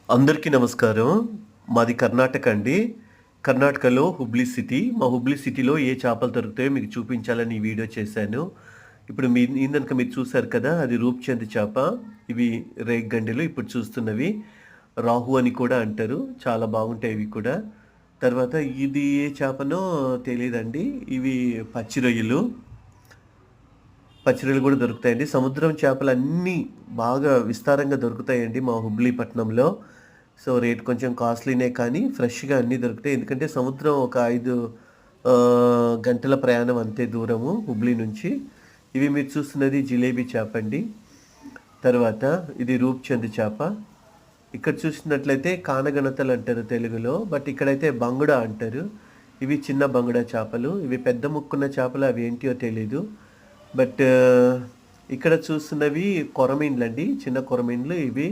అందరికీ నమస్కారం. మాది కర్ణాటక అండి. కర్ణాటకలో హుబ్లీ సిటీ. మా హుబ్లీ సిటీలో ఏ చేపలు దొరుకుతాయో మీకు చూపించాలని ఈ వీడియో చేశాను. ఇప్పుడు ఇందాక మీరు చూసారు కదా! అది రూప్‌చంద్ చేప. ఇవి రేగ్గండెలు. ఇప్పుడు చూస్తున్నవి రాహు అని కూడా అంటారు. చాలా బాగుంటాయి ఇవి కూడా. తర్వాత ఇది ఏ చేపనో తెలీదండి. ఇవి పచ్చి రొయ్యలు. పచ్చి రొయ్యలు కూడా దొరుకుతాయండి. సముద్రం చేపలన్నీ బాగా విస్తారంగా దొరుకుతాయండి మా హుబ్లీ పట్టణంలో. సో, రేట్ కొంచెం కాస్ట్‌లీనే కానీ ఫ్రెష్‌గా అన్నీ దొరుకుతాయి. ఎందుకంటే సముద్రం ఒక 5 గంటల ప్రయాణం అంతే దూరము హుబ్లీ నుంచి. ఇవి మీరు చూస్తున్నది జిలేబీ చేపండి. తర్వాత ఇది రూప్‌చంద్ చేప. ఇక్కడ చూసినట్లయితే కానగనతలు అంటారు తెలుగులో. బట్ ఇక్కడైతే బంగుడా అంటారు. ఇవి చిన్న బంగుడా చేపలు. ఇవి పెద్ద ముక్కున్న చేపలు అవి ఏంటియో తెలీదు. బట్ ఇక్కడ చూస్తున్నవి కొరమీన్లండి. చిన్న కొరమీన్లు ఇవి